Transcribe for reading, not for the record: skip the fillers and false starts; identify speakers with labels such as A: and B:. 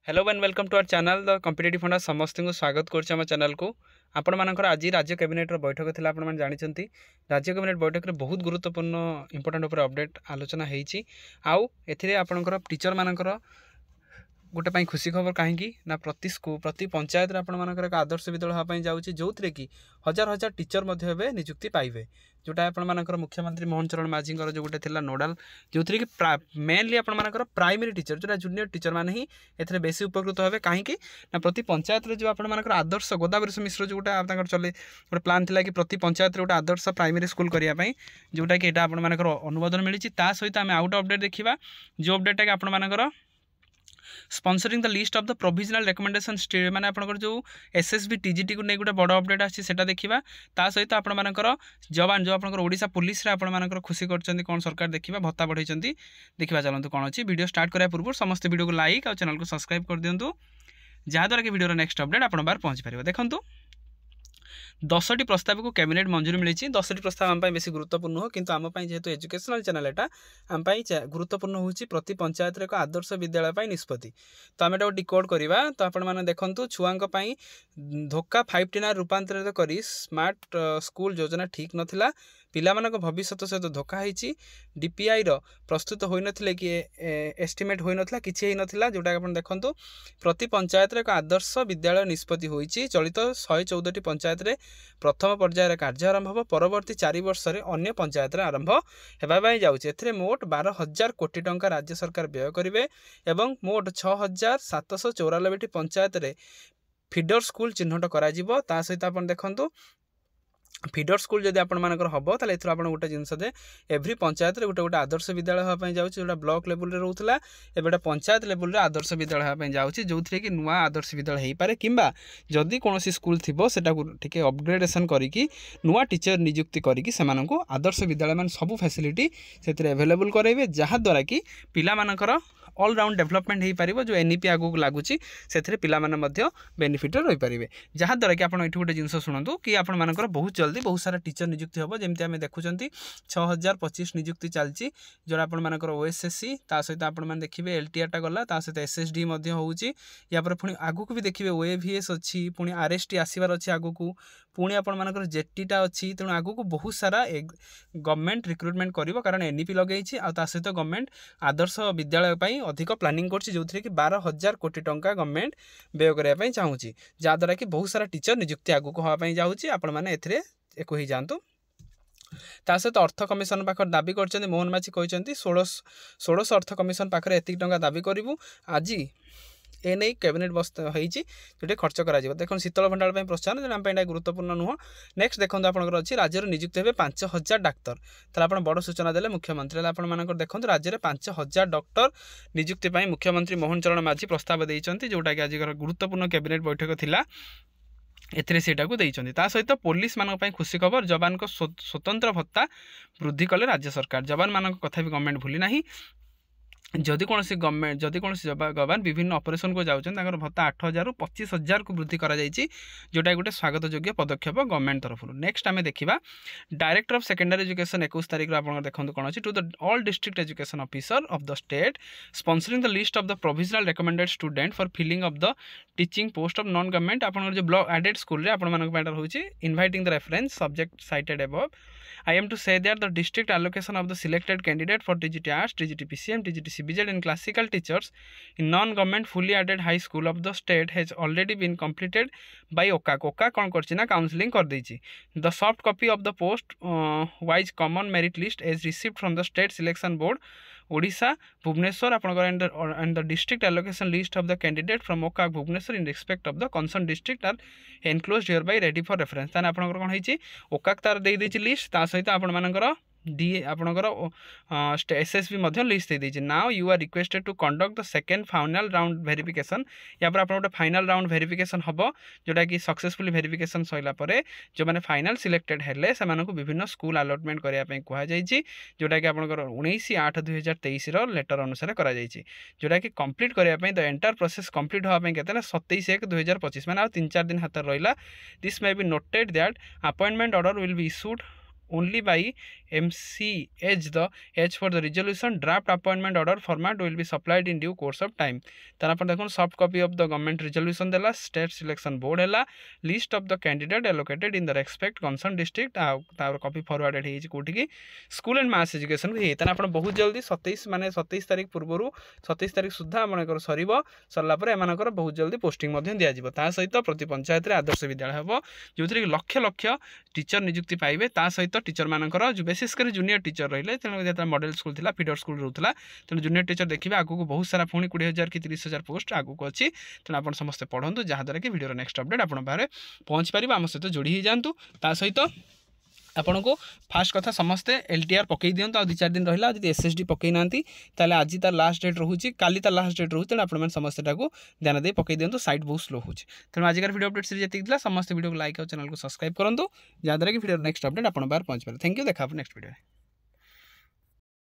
A: Hello and welcome to our channel the competitive funda समस्त को स्वागत कर चैनल को आपण मानकर आज राज्य कैबिनेट बैठक थी आप जानते राज्य कैबिनेट बैठक में बहुत गुरुत्वपूर्ण इंपोर्टेंट उपर अपडेट आलोचना होती आउ आपणकर टीचर मानकर गोटे खुशी खबर कहीं ना प्रति पंचायत आपर एक आदर्श विद्यालय हाँपाई जाऊँगी जो थे कि हजार हजार टीचर निजुक्ति पाइबे जोटा आपर मुख्यमंत्री मोहन चरण माझी जो गोटे नोडाल जो थे कि मेनली आपर प्राइमरी टीचर जोटा जूनियर टीचर मैंने ही ए बेसी उपकृत हे कहीं ना प्रति पंचायत जो आपर आदर्श गोदावरी मिश्र जो गोटे चले गोटे प्लां था कि प्रति पंचायत गोटे आदर्श प्राइमरी स्कूल करने जोटा कि आपर अनुमोदन मिली सहित आम आउट अपडेट देखा जो अपडेटा कि आपर sponsoring the list of the provisional recommendation माने आपनकर जो एसएसबी टीजीटी को नहीं गोटे बड़ अपडेट आछि सेटा देखिबा ता सहित आपण मानकर जवान जो आपनकर ओडिशा पुलिस रे आपण मानकर खुशी करचंदी कोन सरकार देखिबा भत्ता बढ़ाइचंदी देखिबा चलंतु कोन अछि वीडियो स्टार्ट करिया पूर्व समस्त वीडियो को लाइक और चैनल को सब्सक्राइब कर दियंतु जहा द्वारा कि वीडियो रो नेक्स्ट अपडेट आपण बार पहुंच परिबो देखंतु 10टी प्रस्ताव को कैबिनेट मंजूरी मिली 10टी प्रस्ताव आम बेसी गुरुत्वपूर्ण हो किंतु आम जेहेतु एजुकेशनल चैनल एटा आम गुरुत्वपूर्ण होची प्रति पंचायत एक आदर्श विद्यालय निष्पत्ति तो आम डिकोड करवा तो आपण मैंने देखु छुआ धोखा 5T रूपांतरित कर स्मार्ट स्कूल योजना ठीक नाला पिला भविष्य सहित धोखा होती डीपीआई प्रस्तुत हो नथिले कि एस्टिमेट हो नथिला किछि हे नथिला जोटा आपण देखंतु प्रति पंचायत एक आदर्श विद्यालय निष्पत्ति होईची चलित 114टी पंचायत रे प्रथम पर्यायर कार्य आरंभ हो परवर्ती 4 वर्ष रे अन्य पंचायत रे आरंभ हेबा बाय जाउची एथरे मोट 12,000 कोटी टंका राज्य सरकार व्यय करिवे एवं मोट 6,794टी पंचायत रे फीडर स्कूल चिन्हट करा जिवो ता सहित आपण देखंतु फीडर स्कूल जदि आपण मानकर हबो ताले एथरो आपण गोटे जिंस दे एवरी पंचायत रे गोटे गोटे आदर्श विद्यालय हाँपाई जाउची जोटा ब्लॉक लेवल रे रहउतला एबेटा पंचायत लेवल रे आदर्श विद्यालय हाँपाई जाउची जो थे कि नुआ आदर्श विद्यालय हेई पारे किंबा जदि कोनोसी स्कूल थिबो सेटा ठीके अपग्रेडेशन करिकि नुआ टीचर नियुक्ति करिकि सेमानंको आदर्श विद्यालय मान सब फैसिलिटी सेतरे अवेलेबल कराइबे जहा द्वारा कि पिला मानकर ऑल राउंड डेवलपमेंट हो पार जो एनईपी आगू लगुच से पिला बेनिफिट रही पारे जहाँ द्वारा कि आपड़ गोटे जिन शुणु कि आपर बहुत जल्दी बहुत सारा टीचर नियुक्ति हम जमी आम देखुं 6,025 नियुक्ति चलती जो आपर ओएसएससी सहित आपने देखिए एलटीआर गला सहित एसएसडी या पुणी आगू भी देखिए ओएवीएस अच्छी पुणी आरएसटी आसबार अच्छी आगू पुणी आपर जेटीटा अच्छी तेणु आगू को बहुत सारा गवर्नमेंट रिक्रुटमेंट कर कारण एनईपी लगे सहित गवर्नमेंट आदर्श विद्यालय अधिक प्लानिंग कर जो कि 12,000 कोटी टंका गवर्नमेंट व्यय करने चाहूँगी जहाद्वारा कि बहुत सारा टीचर नियुक्ति आगू हाँपाई जाऊँगी आपण मैंने एक ही जातु ता सहित अर्थ कमिशन पाखर दाबी कर मोहन माझी कहते 16 अर्थ कमिशन पाखे एतिक टंका दाबी करूँ आज एने कैबिनेट बस्ता होती जो खर्च कर देखो शीतल भंडार प्रोत्साहन जो गुरुत्वपूर्ण नुह नेक्स्ट देखो आपंकर अच्छी राज्य नियुक्त हे 5,000 डाक्तर ताला आप बड़ सूचना देले मुख्यमंत्री आपंकर देखो राज्य में 5,000 डॉक्टर नियुक्ति मुख्यमंत्री मोहन चरण माझी प्रस्ताव देते जोटा कि आज गुरुत्वपूर्ण कैबिनेट बैठक थिला एथिरे सेटा को देइचंदी ता सहित पुलिस मान खुशी खबर जवान को स्वतंत्र भत्ता वृद्धि कले राज्य सरकार जवान मान कथा भी गवर्नमेंट भूली ना जदि कौन गवर्नमेंट जदि कौन जवान विभिन्न ऑपरेशन को जाऊँ भत्ता 8,000 ରୁ 25,000 को वृद्धि करा जोटा गोटे स्वागत योग्य पदक्षेप गवर्नमेंट तरफ नेक्स्ट आम देखा डायरेक्टर ऑफ सेकेंडरी एजुकेशन 21 तारीख आप देखते कौन अच्छी to the all district education officer of the state sponsoring the list of the provisional recommended student for filling of the teaching post of non government आप जो block aided school होची inviting the reference subject cited above I am to say that the district allocation of the selected candidate for TGT Arts, TGT PCM, TGT CBZ and classical teachers in non-government fully aided high school of the state has already been completed by OCAC. OCAC कौन करछि ना counselling कर देछि. The soft copy of the post wise common merit list is received from the state selection board Odisha Bhubaneswar and the district allocation list of the candidate from OCAC Bhubaneswar in respect of the concerned district are enclosed hereby ready for reference. ताने आपनकर कोन होइछि OCAC तार देइ देछि list ता सहित आपण मानकर D आपणकर एसएसबी लिस्ट दे दीजिए now you are requested to conduct the second final round verification या पर गोटे फाइनल राउंड वेरिफिकेशन हम जोटा कि सक्सेसफुली वेरिफिकेशन सैला जो मैंने फाइनल सिलेक्टेड हेले से विभिन्न स्कूल अलॉटमेंट करने कहुई जोटा कि आपंकर 19/8/2023 लेटर अनुसार करा जोटा कि कंप्लीट करने द एंटायर प्रोसेस कंप्लीट होगापी के 27/1/2025 मैंने 3-4 दिन हाथ रहा this may be noted that appointment order will be issued only by MCH the H for the resolution draft appointment order format will be supplied in due course of time. तार अपन देखो soft copy of the government resolution देला state selection board हैला list of the candidate allocated in the respect concern district तार copy forwarded हेछि कोठी की school and mass education भी तार अपन बहुत जल्दी 27 माने 27 तारिख पूर्व 27 तारिख सुधा मनकर सरीबो सरला पर एमानकर बहुत जल्दी पोस्टिंग मध्ये दिया जिवो ता सहित प्रति पंचायत रे आदर्श विद्यालय हबो जोथि कि लक्ष लक्ष टीचर नियुक्ति पाइबे ता सहित टीचर मानकर जो विशेष कर जूनियर टीचर रहिले तेणु जेता मॉडल स्कूल थिला फीडर स्कूल रहउतला तेणु जूनियर टीचर देखिबे आगु को बहुत सारा पुणी 20,000 कि 30,000 पोस्ट आगु को अछि तेणु आपण समस्त पढंतु जहा द्वारा कि वीडियो नेक्स्ट अपडेट आपण बारे पहुंच परिबा हम सहित जोड़ी ही जानतु ता सहित आपण को फास्ट कथा समस्ते LTR पकई दियंतु आ 2-4 दिन रहिला जदि SSD पकई नांती ताले आज तार लास्ट डेट रहउची काली तार लास्ट डेट रहउची आपण मन समस्त टाको ध्यान दे पकई दियंतु साइट बहुत स्लो होची तेणु आजिकार वीडियो अपडेट सीरीज जति दिला समस्त वीडियो को लाइक और चैनल को सब्सक्राइब करंतु जहा द्वारा कि वीडियो नेक्स्ट अपडेट आपण बार पहुंच पारे थैंक यू देखा नेक्स्ट वीडियो।